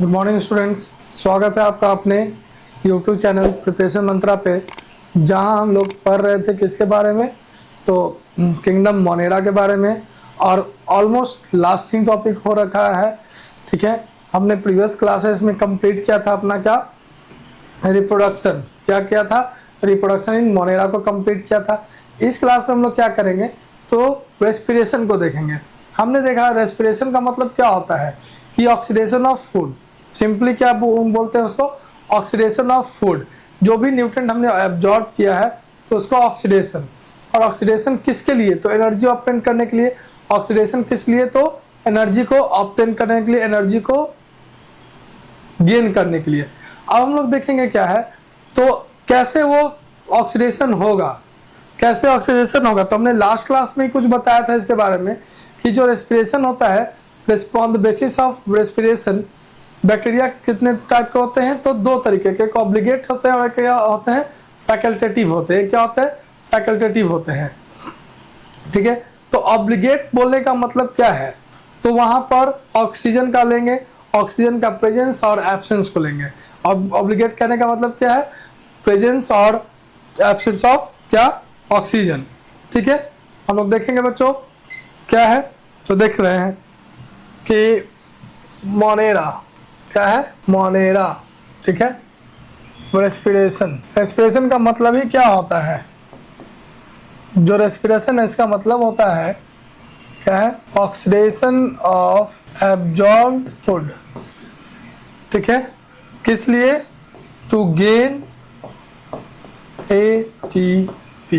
Good morning students, स्वागत है आपका अपने यूट्यूब चैनल प्रिपरेशन मंत्रा पे, जहां हम लोग पढ़ रहे थे किसके बारे में, तो किंगडम मोनेरा के बारे में। और ऑलमोस्ट लास्टिंग टॉपिक हो रखा है। ठीक है, हमने प्रीवियस क्लासेस में कंप्लीट किया था अपना क्या रिप्रोडक्शन, क्या किया था रिप्रोडक्शन इन मोनेरा को कंप्लीट किया था। इस क्लास में हम लोग क्या करेंगे तो रेस्पिरेशन को देखेंगे। हमने देखा रेस्पिरेशन का मतलब क्या होता है कि ऑक्सीडेशन ऑफ फूड, सिंपली क्या बोलते हैं उसको, ऑक्सीडेशन ऑफ फूड। जो भी न्यूट्रिएंट हमने एब्जॉर्ब किया है तो उसको ऑक्सीडेशन। और ऑक्सीडेशन किसके लिए, तो एनर्जी ऑब्टेन करने के लिए। ऑक्सीडेशन किस लिए, तो एनर्जी को ऑब्टेन करने के लिए, एनर्जी को गेन करने के लिए। अब हम लोग देखेंगे क्या है तो कैसे वो ऑक्सीडेशन होगा, कैसे ऑक्सीडेशन होगा। तो हमने लास्ट क्लास में ही कुछ बताया था इसके बारे में कि जो रेस्पिरेशन होता है, on the basis of respiration bacteria कितने टाइप के होते हैं, तो दो तरीके के, एक ऑब्लिगेट होते हैं और क्या होते हैं फैकल्टेटिव होते हैं। क्या होते हैं, फैकल्टेटिव होते हैं। ठीक है, तो ऑब्लिगेट बोलने का मतलब क्या है, तो वहां पर ऑक्सीजन का लेंगे, ऑक्सीजन का प्रेजेंस और एब्सेंस को लेंगे। ऑब्लिगेट कहने का मतलब क्या है, प्रेजेंस और एब्सेंस ऑफ क्या, ऑक्सीजन। ठीक है, हम लोग देखेंगे बच्चों क्या है, तो देख रहे हैं कि मोनेरा क्या है, मोनेरा। ठीक है, रेस्पिरेशन, रेस्पिरेशन का मतलब ही क्या होता है, जो रेस्पिरेशन है इसका मतलब होता है क्या है, ऑक्सीडेशन ऑफ एब्जॉर्ब्ड फूड। ठीक है, किस लिए, टू गेन एटीपी,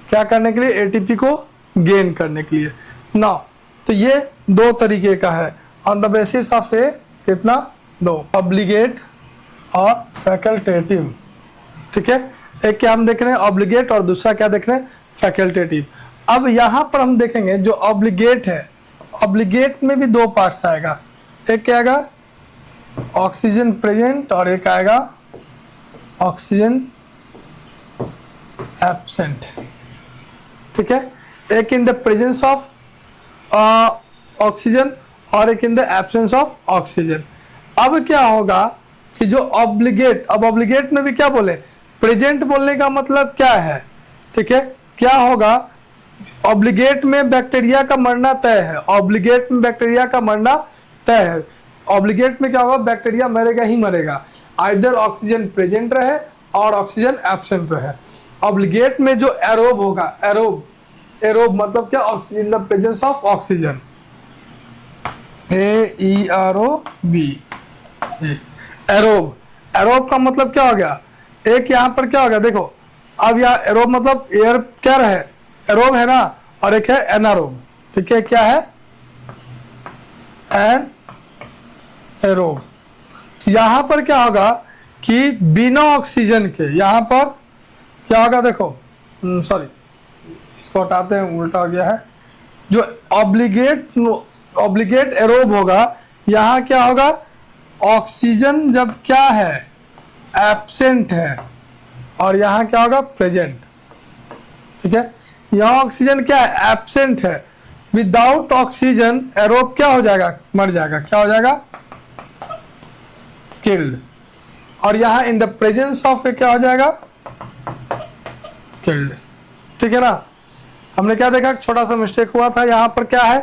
क्या करने के लिए, एटीपी को गेन करने के लिए ना। तो ये दो तरीके का है, ऑन द बेसिस ऑफ ए कितना, दो, ऑब्लिगेट और फैकल्टेटिव। ठीक है, एक क्या हम देख रहे हैं ऑब्लिगेट और दूसरा क्या देख रहे हैं फैकल्टेटिव। अब यहाँ पर हम देखेंगे जो ऑब्लिगेट है, ऑब्लिगेट में भी दो पार्ट्स आएगा, एक क्या आएगा ऑक्सीजन प्रेजेंट और एक आएगा ऑक्सीजन एब्सेंट। ठीक है, एक इन द प्रेजेंस ऑफ ऑक्सीजन और एक in the absence of oxygen. अब क्या होगा कि जो ऑब्लिगेट, अब ऑब्लिगेट में भी क्या बोले, प्रेजेंट बोलने का मतलब क्या है। ठीक है, क्या होगा, ऑब्लिगेट में बैक्टीरिया का मरना तय है, ऑब्लिगेट में बैक्टीरिया का मरना तय है। ऑब्लिगेट में क्या होगा, बैक्टीरिया मरेगा ही मरेगा, आइदर ऑक्सीजन प्रेजेंट रहे और ऑक्सीजन एब्सेंट रहे। ऑब्लिगेट में जो एरोब होगा, एरोब, एरोब मतलब क्या, oxygen in the presence of oxygen, AEROB, aerobe. Aerobe का मतलब क्या हो गया, एक यहाँ पर क्या हो गया देखो, अब यहाँ एरोब मतलब एयर क्या रहे, एरोब है ना, और एक है एनारोब। ठीक है, क्या है एन एरोब। यहाँ पर क्या होगा कि बिना ऑक्सीजन के, यहाँ पर क्या होगा देखो, सॉरी इसको हटाते हैं, उल्टा हो गया है। जो ऑब्लिगेट एरोब होगा, यहाँ क्या होगा, ऑक्सीजन जब क्या है एब्सेंट है और यहाँ क्या होगा प्रेजेंट। ठीक है, यहाँ ऑक्सीजन क्या है एब्सेंट है, विदाउट ऑक्सीजन एरोब क्या हो जाएगा, मर जाएगा, क्या हो जाएगा किल्ड। और यहाँ इन द प्रेजेंस ऑफ क्या हो जाएगा किल्ड। ठीक है ना, हमने क्या देखा, छोटा सा मिस्टेक हुआ था। यहाँ पर क्या है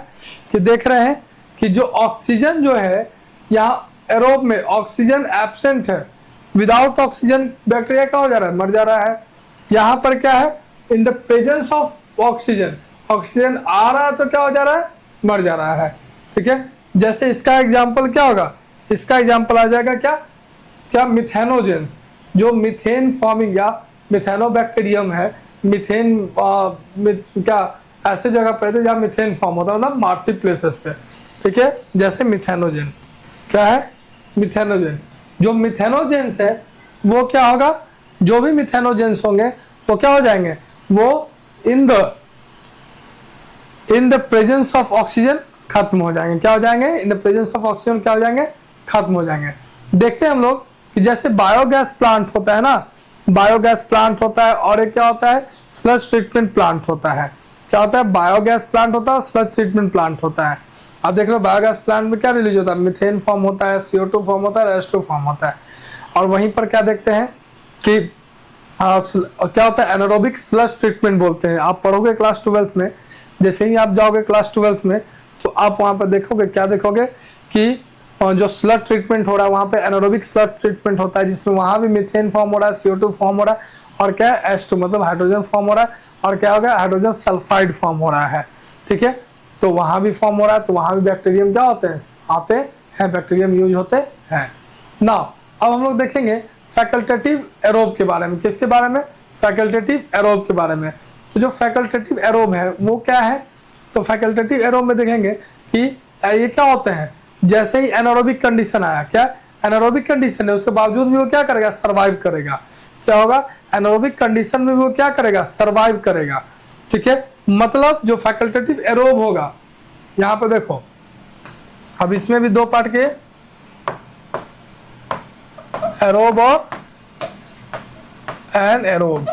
कि देख रहे हैं कि जो ऑक्सीजन जो है यहाँ एरोब में ऑक्सीजन एब्सेंट है, विदाउट ऑक्सीजन बैक्टीरिया क्या हो जा रहा है, मर जा रहा है। यहाँ पर क्या है, in the presence of oxygen, oxygen आ रहा है तो क्या हो जा रहा है, मर जा रहा है। ठीक है, जैसे इसका एग्जाम्पल क्या होगा, इसका एग्जाम्पल आ जाएगा क्या, क्या मिथेनोजेंस, जो मीथेन फॉर्मिंग या मिथेनोबैक्टीरियम है, मीथेन क्या ऐसे जगह पर थे जहाँ मीथेन फॉर्म होता है, मतलब मार्सी प्लेसेस पे। ठीक है, जैसे मिथेनोजेन, क्या है मिथेनोजेन। जो मिथेनोजेंस है वो क्या होगा, जो भी मिथेनोजेंस होंगे वो क्या हो जाएंगे, वो इन द प्रेजेंस ऑफ ऑक्सीजन खत्म हो जाएंगे। क्या हो जाएंगे, इन द प्रेजेंस ऑफ ऑक्सीजन क्या हो जाएंगे, खत्म हो जाएंगे। देखते हैं हम लोग कि जैसे बायोगैस प्लांट होता है ना, बायोगैस प्लांट होता है और एक क्या होता है स्लज ट्रीटमेंट प्लांट होता है। क्या होता है, बायोगैस प्लांट होता है और स्लज ट्रीटमेंट प्लांट होता है। आप देख लो बायोगैस प्लांट में क्या रिलीज होता है, मीथेन फॉर्म होता है, CO2 फॉर्म होता है, H2 फॉर्म होता है। और वहीं पर क्या देखते हैं कि क्या होता है, एनारोबिक स्लश ट्रीटमेंट बोलते हैं। आप पढ़ोगे क्लास 12th में, जैसे ही आप जाओगे क्लास 12th में तो आप वहाँ पर देखोगे, क्या देखोगे कि जो स्लग ट्रीटमेंट हो रहा है वहाँ पे एनारोबिक स्लग ट्रीटमेंट होता है, जिसमें वहाँ भी मीथेन फॉर्म हो रहा है, CO2 फॉर्म हो रहा है, और क्या है H2 मतलब हाइड्रोजन फॉर्म हो रहा है, और क्या होगा हाइड्रोजन सल्फाइड फॉर्म हो रहा है। ठीक है, तो वहाँ भी फॉर्म हो रहा है, तो वहाँ भी बैक्टीरियम क्या होते हैं, आते हैं, बैक्टीरियम यूज होते हैं। नाउ अब हम लोग देखेंगे फैकल्टेटिव एरोब के बारे में। किसके बारे में, फैकल्टेटिव एरोब के बारे में। तो जो फैकल्टेटिव एरोब है वो क्या है, तो फैकल्टेटिव एरोब में देखेंगे कि ये क्या होते हैं, जैसे ही एनारोबिक कंडीशन आया, क्या एनारोबिक कंडीशन है उसके बावजूद भी वो क्या करेगा, सर्वाइव करेगा। क्या होगा, एनारोबिक कंडीशन में वो क्या करेगा, सर्वाइव करेगा। ठीक है, मतलब जो फैकल्टेटिव एरोब होगा, यहाँ पे देखो अब इसमें भी दो पार्ट के, एरोब और एनएरोब।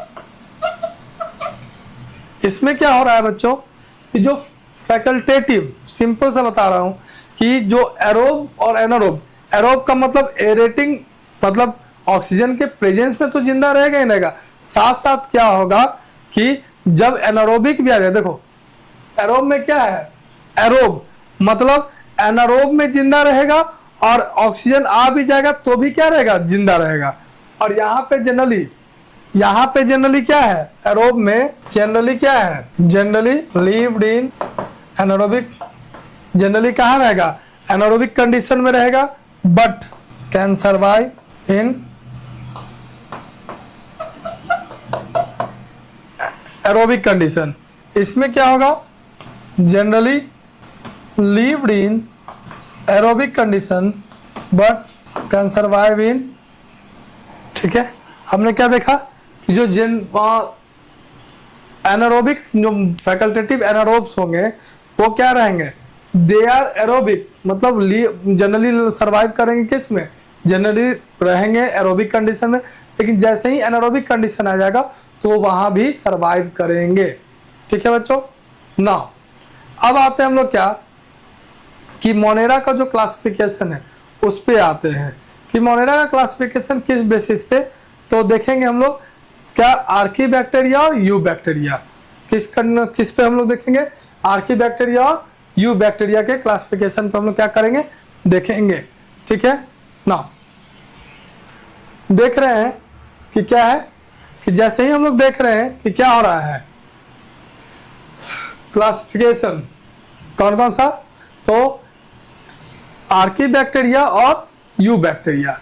इसमें क्या हो रहा है बच्चों कि जो फैकल्टेटिव, सिंपल सा बता रहा हूं कि जो एरोब और एनारोब, एरोब का मतलब एरेटिंग, मतलब ऑक्सीजन के प्रेजेंस में तो जिंदा रहेगा ही रहेगा, साथ साथ क्या होगा कि जब एनारोबिक भी आ जाए, देखो एरोब में क्या है, एरोब मतलब एनारोब में जिंदा रहेगा और ऑक्सीजन आ भी जाएगा तो भी क्या रहेगा, जिंदा रहेगा। और यहाँ पे जनरली क्या है, एरोब में जनरली क्या है, जनरली लीव्ड इन एनारोबिक, जनरली कहाँ रहेगा, एनारोबिक कंडीशन में रहेगा, but can survive in aerobic condition. इसमें क्या होगा, generally levied in aerobic condition but can survive in. ठीक है, हमने क्या देखा कि जो एनारोबिक, जो फैकल्टेटिव एनारोब्स होंगे वो क्या रहेंगे, दे आर एरोबिक, मतलब जनरली सर्वाइव करेंगे किस में, जनरली रहेंगे एरोबिक कंडीशन में, लेकिन जैसे ही एनारोबिक कंडीशन आ जाएगा तो वहां भी सर्वाइव करेंगे। ठीक है बच्चों, ना अब आते हैं हम लोग क्या कि मोनेरा का जो क्लासिफिकेशन है उस पे आते हैं कि मोनेरा का क्लासिफिकेशन किस बेसिस पे, तो देखेंगे हम लोग क्या आर्की बैक्टीरिया और यू बैक्टीरिया, किस पे हम लोग देखेंगे, आर्की बैक्टीरिया और यू बैक्टीरिया के क्लासिफिकेशन पे हम लोग क्या करेंगे, देखेंगे। ठीक है ना, देख रहे हैं कि क्या है कि जैसे ही हम लोग देख रहे हैं कि क्या हो रहा है, क्लासिफिकेशन कौन कौन सा, तो आर्की बैक्टीरिया और यू बैक्टीरिया।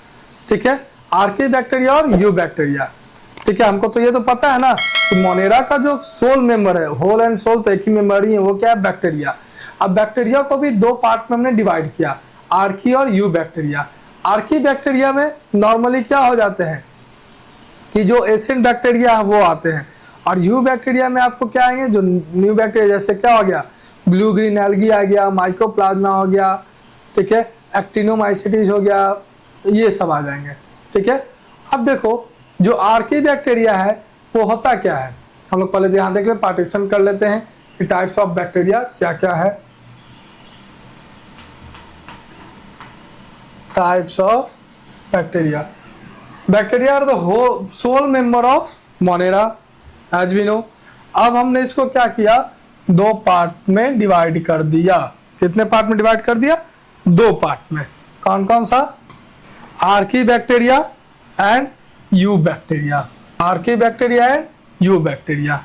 ठीक है, आर्की बैक्टीरिया और यू बैक्टीरिया। ठीक है, हमको तो ये तो पता है ना कि मोनेरा का जो सोल मेंबर है, होल एंड सोल तो एक ही मेंबर ही है, वो क्या है, बैक्टीरिया। अब बैक्टीरिया को भी दो पार्ट में हमने डिवाइड किया, आर्की और यू बैक्टीरिया। आर्की बैक्टीरिया में नॉर्मली क्या हो जाते हैं कि जो एसिड बैक्टीरिया वो आते हैं, और यू बैक्टीरिया में आपको क्या आएंगे, जो न्यू बैक्टीरिया, जैसे क्या हो गया, ब्लू ग्रीन एल्गी आ गया, माइकोप्लाज्मा हो गया, ठीक है, एक्टिनोमाइसिटिस हो गया, ये सब आ जाएंगे। ठीक है, अब देखो जो आर्की बैक्टीरिया है वो होता क्या है, हम लोग पहले ध्यान देख ले, पार्टीशन कर लेते हैं कि टाइप्स ऑफ बैक्टीरिया क्या क्या है। Types of bacteria, bacteria are the sole member of Monera as we know. अब हमने इसको क्या किया, दो पार्ट में डिवाइड कर दिया। कितने पार्ट में डिवाइड कर दिया, दो पार्ट में। कौन कौन सा, Archie bacteria and you bacteria, Archie bacteria and you bacteria.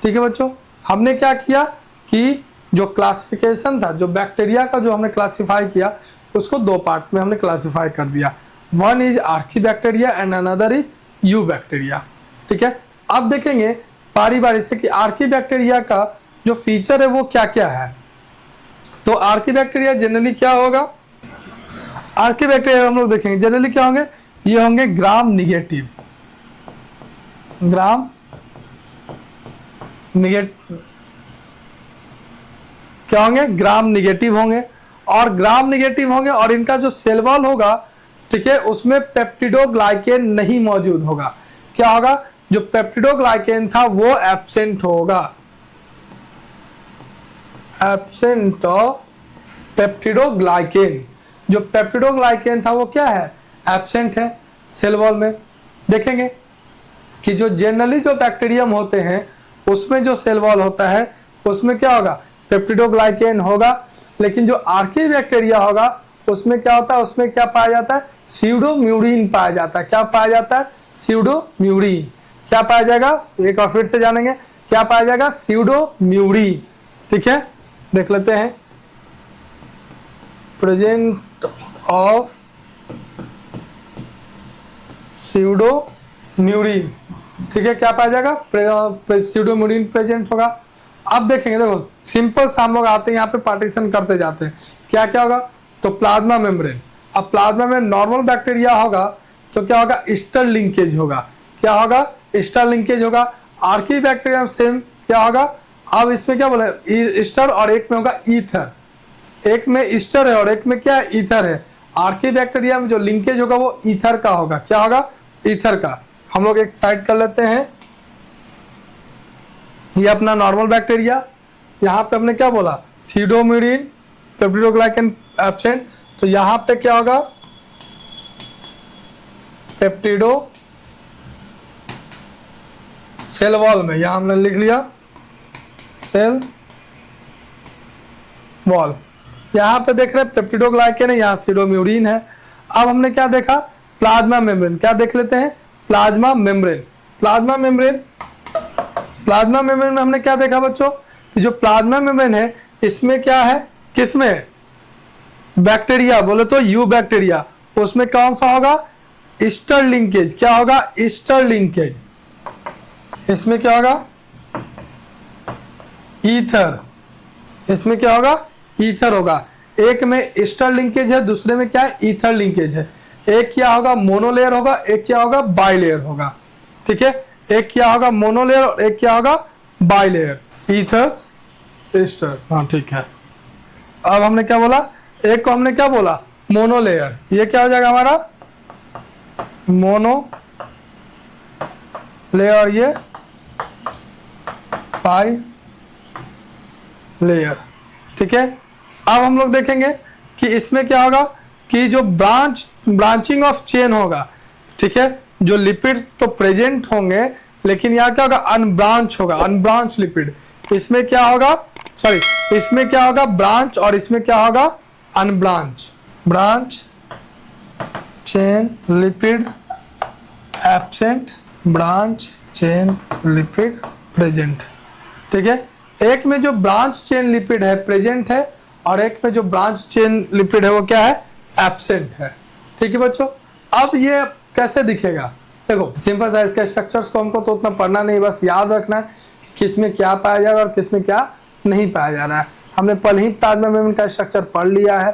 ठीक है बच्चों, हमने क्या किया कि जो क्लासिफिकेशन था, जो बैक्टीरिया का जो हमने क्लासिफाई किया, उसको दो पार्ट में हमने क्लासिफाई कर दिया। One is Archie bacteria and another is you bacteria. ठीक है, अब देखेंगे बारी बारी से कि आर्की बैक्टीरिया का जो फीचर है वो क्या क्या है। तो आर्की बैक्टीरिया जनरली क्या होगा, आर्की बैक्टीरिया हम लोग देखेंगे जनरली क्या होंगे, ये होंगे ग्राम निगेटिव, ग्राम निगेटिव क्या होंगे, ग्राम निगेटिव होंगे, और ग्राम निगेटिव होंगे, और इनका जो सेल वॉल होगा, ठीक है, उसमें पेप्टिडोग्लाइकेन नहीं मौजूद होगा। क्या होगा, जो पेप्टिडोग्लाइकेन था वो एब्सेंट होगा, एब्सेंट ऑफ पेप्टिडोग्लाइकेन। जो पेप्टिडोग्लाइकेन था वो क्या है, एब्सेंट है सेल वॉल में। देखेंगे कि जो जनरली जो बैक्टीरियम होते हैं उसमें जो सेल वॉल होता है उसमें क्या होगा, पेप्टिडोग्लाइकेन होगा। लेकिन जो आर्की बैक्टीरिया होगा उसमें क्या होता है, उसमें क्या पाया जाता है, स्यूडोम्यूरिन पाया जाता है। क्या पाया जाता है, स्यूडोम्यूरिन। क्या पाया जाएगा, एक बार फिर से जानेंगे, क्या पाया जाएगा, स्यूडोम्यूरिन। ठीक है, देख लेते हैं। प्रेजेंट ऑफ स्यूडोम्यूरिन, ठीक है, क्या पाया जाएगा, स्यूडोम्यूरिन प्रेजेंट होगा। अब देखेंगे, देखो सिंपल सा हम लोग आते हैं यहाँ पे पार्टीशन करते जाते हैं। क्या क्या होगा, तो प्लाज्मा मेम्ब्रेन। अब प्लाज्मा में नॉर्मल बैक्टीरिया होगा तो क्या होगा, ईस्टर लिंकेज होगा। क्या होगा, ईस्टर लिंकेज होगा। आर्की बैक्टीरिया सेम क्या होगा, अब इसमें क्या बोला, ईस्टर, और एक में होगा ईथर। एक में ईस्टर है और एक में क्या है, ईथर है। आर्की बैक्टीरिया में जो लिंकेज होगा वो ईथर का होगा। क्या होगा, ईथर का। हम लोग एक साइड कर लेते हैं। ये अपना नॉर्मल बैक्टीरिया, यहाँ पे हमने क्या बोला, स्यूडोम्यूरिन, पेप्टिडोग्लाइकेन एब्सेंट। तो यहाँ पे क्या होगा, पेप्टिडो सेल वॉल में, यहां हमने लिख लिया सेल वॉल। यहाँ पे देख रहे हैं पेप्टिडोग्लाइकेन है, यहाँ स्यूडोम्यूरिन है। अब हमने क्या देखा, प्लाज्मा मेम्ब्रेन। क्या देख लेते हैं, plasma membrane. Plasma membrane, plasma membrane में हमने क्या देखा बच्चों, कि जो प्लाज्मा मेम्ब्रेन है इसमें क्या है, किसमें, बैक्टीरिया बोले तो यू बैक्टीरिया, उसमें कौन सा होगा, ईस्टर लिंकेज। क्या होगा, ईस्टर लिंकेज। इसमें क्या होगा, ईथर। इसमें क्या होगा, ईथर होगा। एक में ईस्टर लिंकेज है, दूसरे में क्या है, ईथर लिंकेज है। एक क्या होगा, मोनोलेयर होगा, एक क्या होगा, बाइलेयर होगा। ठीक है, एक क्या होगा, मोनोलेयर, और एक क्या होगा, बाइलेयर। ईथर, ईस्टर, हाँ ठीक है। अब हमने क्या बोला, एक को हमने क्या बोला, मोनोलेयर। ये क्या हो जाएगा हमारा, मोनो लेयर, ये पाई लेयर। ठीक है, अब हम लोग देखेंगे कि इसमें क्या होगा, कि जो ब्रांचिंग ऑफ चेन होगा। ठीक है, जो लिपिड्स तो प्रेजेंट होंगे लेकिन यहाँ क्या होगा, अनब्रांच होगा, अनब्रांच लिपिड। इसमें क्या होगा, सॉरी, इसमें क्या होगा, ब्रांच, और इसमें क्या होगा, unbranch. Branch chain lipid absent, branch chain lipid present. ठीक है, एक में जो ब्रांच चेन लिपिड है प्रेजेंट है, और एक में जो ब्रांच चेन लिपिड है वो क्या है, एब्सेंट है। ठीक है बच्चों, अब ये कैसे दिखेगा, देखो सिंपल सा, इसके स्ट्रक्चर्स को हमको तो उतना पढ़ना नहीं, बस याद रखना है किस में क्या पाया जाएगा और किस में क्या नहीं पाया जा रहा है। हमने पहले ही प्लाज्मा मेम्ब्रेन का स्ट्रक्चर पढ़ लिया है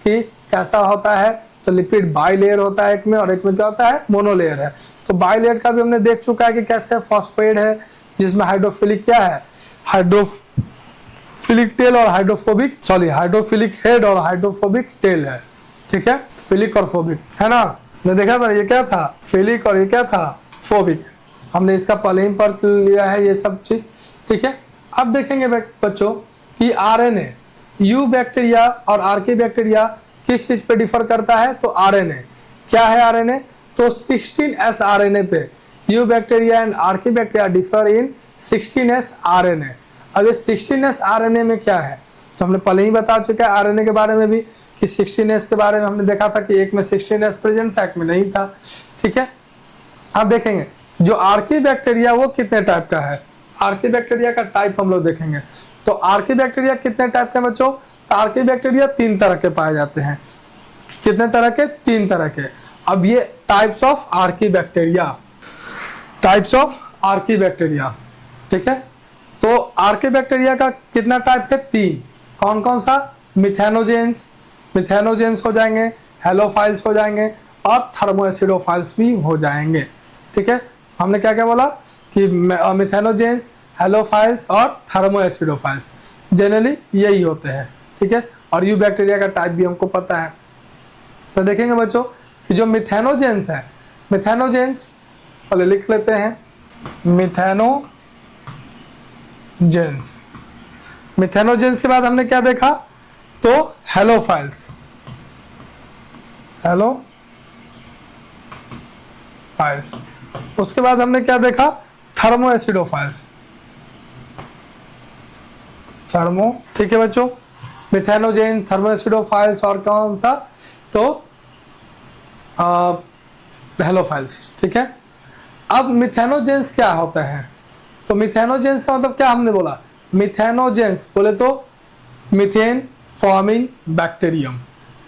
कि कैसा होता है। तो लिपिड बाइलेयर होता है एक में, और एक में क्या होता है, मोनोलेयर है। तो बाइलेयर का भी हमने देख चुका है कि कैसे फॉस्फेट है, जिसमें हाइड्रोफिलिक क्या है, हाइड्रोफिलिक टेल और हाइड्रोफिलिक हेड और हाइड्रोफोबिक टेल है। ठीक है, फिलिक और फोबिक है ना, ने देखा था, ये क्या था, फिलिक, और ये क्या था, फोबिक। हमने इसका पहले ही पढ़ लिया है ये सब चीज। ठीक है, अब देखेंगे बच्चों कि आरएनए, यू बैक्टीरिया और आर्की बैक्टीरिया किस चीज पे डिफर करता है, तो आरएनए। क्या है आरएनए, तो 16S आरएनए पे। You bacteria and Archie bacteria differ in 16S RNA. अब ये 16S आरएनए में क्या है, तो हमने पहले ही बता चुका है आरएनए के बारे में भी, कि 16S के बारे में हमने देखा था कि एक में 16S प्रेजेंट था, एक में नहीं था। ठीक है, अब देखेंगे जो आर्की बैक्टीरिया वो कितने टाइप का है। आर्की बैक्टीरिया का टाइप हम लोग देखेंगे। तो आर्की बैक्टीरिया कितने टाइप के बच्चों, तो आर्की बैक्टीरिया 3 तरह के पाए जाते हैं। कितने तरह के, 3 तरह के। अब ये types of Archie bacteria, types of Archie bacteria. ठीक है, तो आर्की बैक्टीरिया का कितना टाइप है, 3। कौन कौन सा, मिथेनोजेंस, मिथेनोजेंस हो जाएंगे, हेलोफाइल्स हो जाएंगे, और थर्मोएसिडोफाइल्स भी हो जाएंगे। ठीक है, हमने क्या क्या बोला कि मिथेनोजेंस, हेलोफाइल्स और थर्मोएसिडोफाइल्स जनरली यही होते हैं। ठीक है, और यू बैक्टीरिया का टाइप भी हमको पता है। तो देखेंगे बच्चों कि जो मिथेनोजेंस है, मिथेनोजेंस पहले लिख लेते हैं, मिथेनोजेंस। मिथेनोजेंस के बाद हमने क्या देखा, तो हेलोफाइल्स, हेलोफाइल्स। उसके बाद हमने क्या देखा, थर्मोएसिडोफाइल्स, थर्मो, ठीक है बच्चों, मिथेनोजेन, थर्मोएसिडोफाइल्स और कौन सा, तो हेलोफाइल्स, ठीक है। अब मिथेनोजेंस क्या होता है, तो मिथेनोजेंस का मतलब क्या हमने बोला, मिथेनोजेंस बोले तो methane forming bacterium,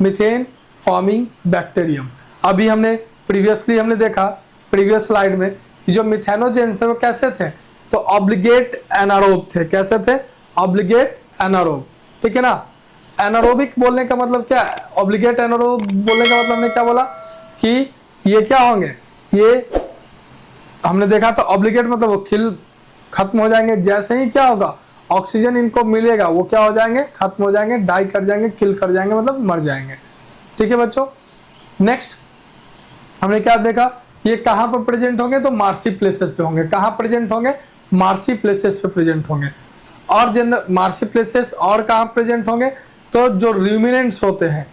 methane forming bacterium. अभी हमने प्रीवियसली हमने देखा प्रीवियस स्लाइड में कि जो मिथेनोजेंस है वो कैसे थे, तो ऑब्लिगेट एनारोब थे, कैसे थे, ऑब्लिगेट एनारोब, ठीक है ना। एनारोबिक बोलने का मतलब क्या है, ऑब्लिगेट एनारोब बोलने का मतलब हमने क्या बोला कि ये क्या होंगे, ये हमने देखा था ऑब्लिगेट मतलब वो खिल खत्म हो जाएंगे, जैसे ही क्या होगा ऑक्सीजन इनको मिलेगा वो क्या हो जाएंगे, खत्म हो जाएंगे, डाई कर जाएंगे, किल कर जाएंगे, मतलब मर जाएंगे, ठीक है बच्चों। नेक्स्ट हमने क्या देखा, ये कहाँ पर प्रेजेंट होंगे, तो मार्सी प्लेसेस पे होंगे, कहाँ प्रेजेंट होंगे, मार्सी प्लेसेस पे प्रेजेंट होंगे। और जनरल मार्सी प्लेसेस और कहाँ प्रेजेंट होंगे, तो जो रूमिनेंट्स होते हैं,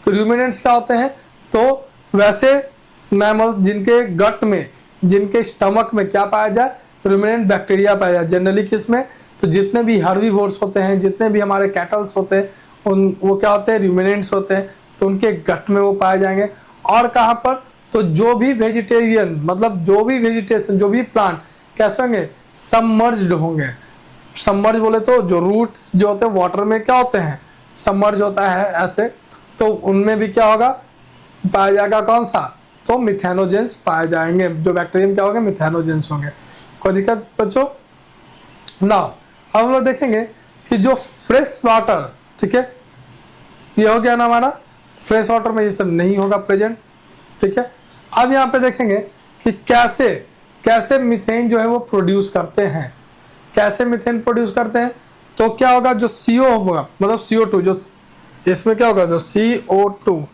रूमिनेंट्स क्या होते हैं, तो वैसे मैमल जिनके गट में, जिनके स्टमक में क्या पाया जाए, रूमिनेंट बैक्टीरिया पाया जाए। जनरली किसमें, तो जितने भी हर्बीवोर्स होते हैं, जितने भी हमारे कैटल्स होते हैं, उन वो क्या होते हैं, रूमिनेंट्स होते हैं, तो उनके गट में वो पाए जाएंगे। और कहाँ पर, तो जो भी वेजिटेरियन मतलब जो भी वेजिटेशन, जो भी प्लांट कैसे होंगे, सबमर्ज्ड होंगे। सबमर्ज बोले तो जो रूट्स जो होते हैं वाटर में क्या होते हैं, सबमर्ज होता है ऐसे, तो उनमें भी क्या होगा, पाया जाएगा कौन सा, तो मिथेनोजेंस पाए जाएंगे, जो बैक्टीरियम क्या होंगे, मिथेनोजेंस होंगे। कोई दिक्कत बच्चों ना। अब हम लोग देखेंगे कि जो फ्रेश वाटर, ठीक है, ये हो गया ना हमारा, फ्रेश वाटर में ये सब नहीं होगा प्रेजेंट, ठीक है। अब यहाँ पे देखेंगे कि कैसे कैसे मीथेन जो है वो प्रोड्यूस करते हैं, कैसे मीथेन प्रोड्यूस करते हैं, तो क्या होगा, जो CO होगा मतलब CO2, जो इसमें क्या होगा, जो CO2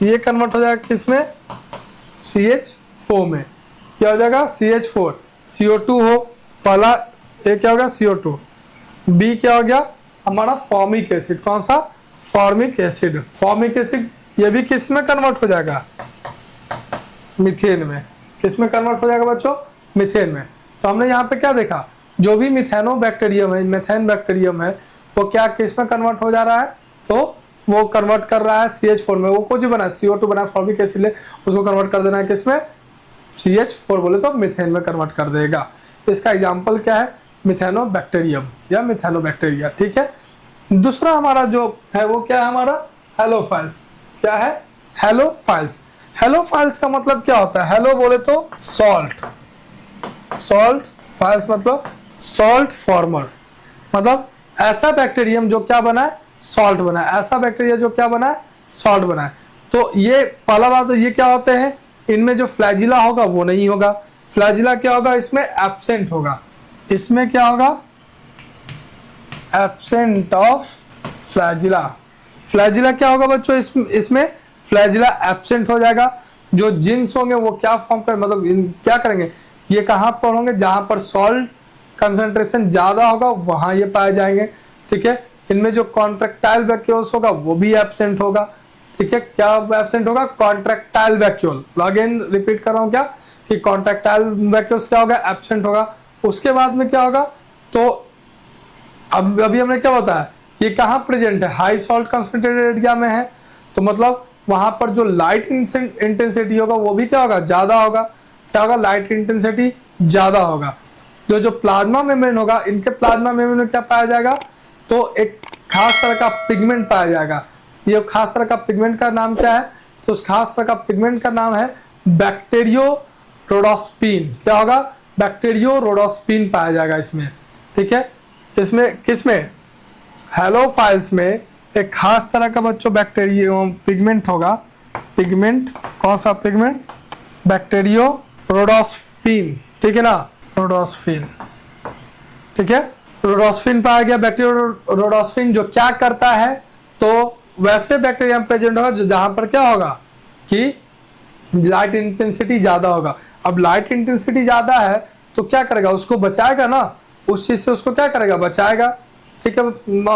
ये कन्वर्ट हो जाएगा किसमें, CH4 में, क्या हो जाएगा CH4, CO2 हो पहला, ये क्या होगा CO2, B क्या हो गया हमारा फॉर्मिक एसिड, कौन सा, फॉर्मिक एसिड, फॉर्मिक एसिड ये भी किस में कन्वर्ट हो जाएगा, मीथेन में, किस में कन्वर्ट हो जाएगा बच्चों, मीथेन में। तो हमने यहाँ पे क्या देखा, जो भी मिथेनोबैक्टीरियम है, मीथेन बैक्टीरियम है, वो क्या किस में कन्वर्ट हो जा रहा है, तो वो कन्वर्ट कर रहा है CH4 में, वो कुछ बना CO2 बना फॉर्मिक एसिड ले, उसको कन्वर्ट कर देना है किसमें, CH4 बोले तो मीथेन में कन्वर्ट कर देगा। इसका एग्जाम्पल क्या है, मिथेनोबैक्टीरियम या मिथेनोबैक्टीरिया, ठीक है। दूसरा हमारा जो है वो क्या है, हमारा हेलोफाइल्स, क्या है, हेलोफाइल्स। हेलोफाइल्स का मतलब क्या होता है, हेलो बोले तो सॉल्ट, सॉल्ट, फाइल्स मतलब सॉल्ट फॉर्मर, मतलब ऐसा बैक्टीरियम जो क्या बना है, सॉल्ट बना है, ऐसा बैक्टीरिया जो क्या बना है, सॉल्ट बना है। तो ये पहला बात, तो ये क्या होते हैं, इनमें जो फ्लैजिला होगा वो नहीं होगा, फ्लैजिला क्या होगा, इसमें एब्सेंट होगा, इसमें क्या होगा, एब्सेंट ऑफ फ्लैजिला, फ्लैजिला क्या होगा बच्चों, इसमें फ्लैजिला एब्सेंट हो जाएगा। जो जिन्स होंगे वो क्या फॉर्म कर, मतलब क्या करेंगे, ये कहाँ पर होंगे, जहां पर सॉल्ट कंसंट्रेशन ज्यादा होगा वहां ये पाए जाएंगे, ठीक है। इनमें जो कॉन्ट्रैक्टाइल वैक्यूल्स होगा वो भी एब्सेंट होगा, ठीक है। क्या एब्सेंट होगा, कॉन्ट्रैक्टाइल वैक्यूल, अगेन रिपीट कर रहा हूं क्या, कि कॉन्ट्रैक्टाइल वैक्यूल्स क्या होगा, एब्सेंट होगा। उसके बाद में क्या होगा, तो अब अभी हमने क्या बताया, ये कहाँ प्रेजेंट है, हाई सॉल्ट कंसंट्रेटेड एरिया में है, तो मतलब वहां पर जो लाइट इंटेंसिटी होगा वो भी क्या होगा, ज्यादा होगा, क्या होगा, लाइट इंटेंसिटी ज्यादा होगा। जो प्लाज्मा मेम्ब्रेन होगा, इनके प्लाज्मा मेम्ब्रेन में क्या पाया जाएगा, तो एक खास तरह का पिगमेंट पाया जाएगा। ये खास तरह का पिगमेंट का नाम क्या है, तो उस खास तरह का पिगमेंट का नाम है बैक्टीरियोरोडोस्पिन, क्या होगा, बैक्टीरियोरोडोस्पिन पाया जाएगा इसमें, ठीक है। इसमें किसमें, हेलोफाइल्स में एक खास तरह का बच्चों बैक्टीरिया पिगमेंट होगा, पिगमेंट कौन सा पिगमेंट, बैक्टीरियोरोडोस्पिन, ठीक है ना, रोडोस्फिन, ठीक है, रोडोस्फिन पाया गया। बैक्टीरियोरोडोस्फिन जो क्या करता है, तो वैसे बैक्टीरिया प्रेजेंट होगा जो जहां पर क्या होगा कि लाइट इंटेंसिटी ज्यादा होगा। अब लाइट इंटेंसिटी ज्यादा है तो क्या करेगा, उसको बचाएगा ना, उस चीज से उसको क्या करेगा, बचाएगा, ठीक है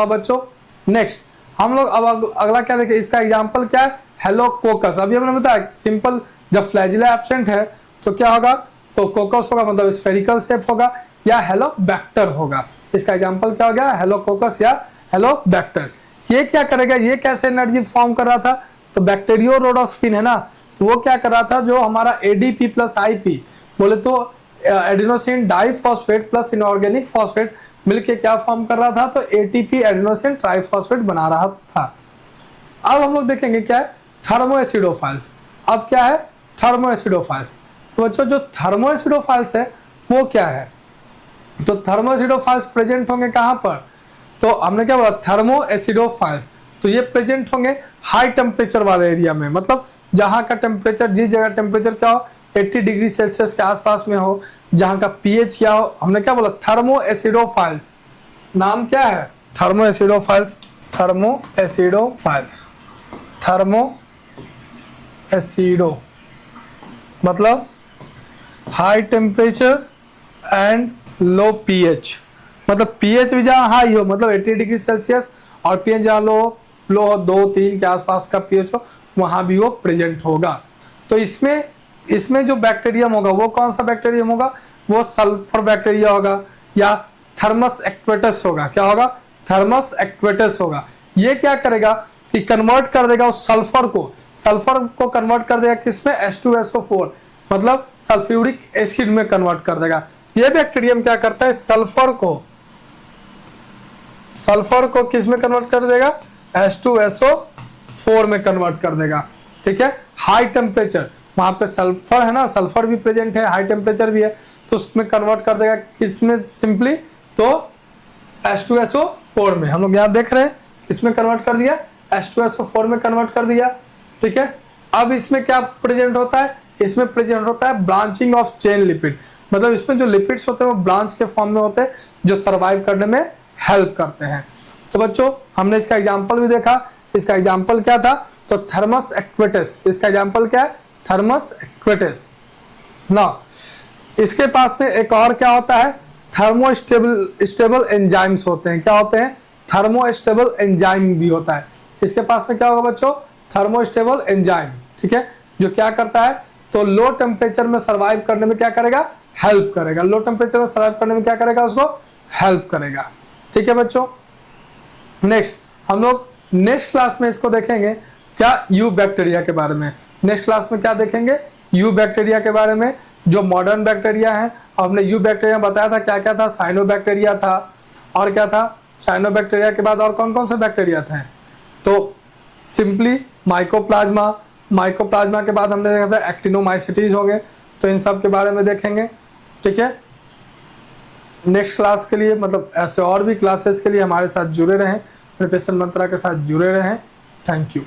बच्चों। नेक्स्ट हम लोग अब अगला क्या देखें, इसका एग्जाम्पल क्या है, हेलोकोकस। अभी हमने बताया सिंपल, जब फ्लैजिला एब्सेंट है तो क्या होगा, तो कोकस होगा, मतलब स्फेरिकल शेप होगा, या हेलोबैक्टर होगा। इसका एग्जाम्पल क्या हो गया, हेलोकोकस या हेलोबैक्टर। ये क्या करेगा, ये कैसे एनर्जी फॉर्म कर रहा था, तो बैक्टीरियो रोडोस्पिन है ना, तो वो क्या कर रहा था, जो हमारा एडीपी प्लस आईपी बोले तो adenosine diphosphate plus inorganic phosphate मिलके क्या फॉर्म कर रहा था, तो एटीपी एडिनोसिन ट्राइफॉस्फेट बना रहा था। अब हम लोग देखेंगे क्या है, थर्मोएसिडोफाइल्स। अब क्या है, थर्मोएसिडोफाइल्स। तो बच्चों जो थर्मोएसिडोफाइल्स है वो क्या है, तो थर्मोएसिडोफाइल्स प्रेजेंट होंगे कहां पर, तो हमने क्या बोला, थर्मोएसिडोफाइल्स, तो ये प्रेजेंट होंगे हाई टेम्परेचर वाले एरिया में, मतलब जहां का टेम्परेचर, जिस जगह टेम्परेचर क्या हो 80 डिग्री सेल्सियस के आसपास में हो, जहां का पीएच क्या हो, हमने क्या बोला, थर्मोएसिडोफाइल्स। नाम क्या है, थर्मोएसिडोफाइल्स, थर्मोएसिडोफाइल्स, थर्मोएसिडो मतलब high temperature and low pH, मतलब पीएच भी जहां हाई हो, मतलब 80 डिग्री सेल्सियस, और पीएच जहां लो हो 2-3 के आसपास का पीएच हो, वहां भी वो प्रेजेंट होगा। तो इसमें जो बैक्टीरियम होगा वो कौन सा बैक्टीरियम होगा, वो सल्फर बैक्टीरिया होगा, या थर्मस एक्वेटस होगा। क्या होगा, थर्मस एक्वेटस होगा। ये क्या करेगा कि कन्वर्ट कर देगा उस सल्फर को कन्वर्ट कर देगा किसमें, H2SO4, मतलब सल्फ्यूरिक एसिड में कन्वर्ट कर देगा। ये बैक्टीरियम क्या करता है, सल्फर को किस में कन्वर्ट कर देगा, H2SO4 में कन्वर्ट कर देगा। ठीक है, हाई टेम्परेचर, वहां पे सल्फर है ना, सल्फर भी प्रेजेंट है, हाई टेम्परेचर भी है, तो उसमें कन्वर्ट कर देगा किसमें, सिंपली तो H2SO4 में। हम लोग यहाँ देख रहे हैं किसमें कन्वर्ट कर दिया, H2SO4 में कन्वर्ट कर दिया। ठीक है, अब इसमें क्या प्रेजेंट होता है, इसमें प्रेजेंट होता है ब्रांचिंग ऑफ चेन लिपिड, मतलब इसमें जो लिपिड्स होते हैं वो ब्रांच के फॉर्म में होते हैं, जो सर्वाइव करने में हेल्प करते हैं। तो बच्चों हमने इसका एग्जांपल भी देखा, इसका एग्जांपल क्या था, तो थर्मस एक्वेटस। इसका एग्जांपल क्या है, थर्मस एक्वेटस ना। इसके पास में एक और क्या होता है, थर्मोस्टेबल एंजाइम्स होते हैं। क्या होते हैं, थर्मोस्टेबल एंजाइम भी होता है। इसके पास में क्या होगा बच्चों, थर्मोस्टेबल एंजाइम। ठीक है, जो क्या करता है, तो लो टेम्परेचर में सर्वाइव करने में क्या करेगा, हेल्प करेगा। लो टेम्परेचर में सर्वाइव करने में क्या करेगा, उसको हेल्प करेगा। ठीक है बच्चों, नेक्स्ट हम लोग नेक्स्ट क्लास में इसको देखेंगे क्या, यू बैक्टीरिया के बारे में। नेक्स्ट क्लास में क्या देखेंगे, यू बैक्टीरिया के बारे में, जो मॉडर्न बैक्टीरिया है। हमने यू बैक्टीरिया बताया था क्या क्या था, साइनोबैक्टीरिया था, और क्या था, साइनोबैक्टीरिया के बाद और कौन कौन से बैक्टीरिया थे, तो सिंपली माइकोप्लाज्मा के बाद हमने देखा था एक्टिनोमाइसिटीज हो गए। तो इन सब के बारे में देखेंगे। ठीक है, नेक्स्ट क्लास के लिए, मतलब ऐसे और भी क्लासेस के लिए हमारे साथ जुड़े रहें, प्रिपरेशन मंत्रा के साथ जुड़े रहें। Thank you.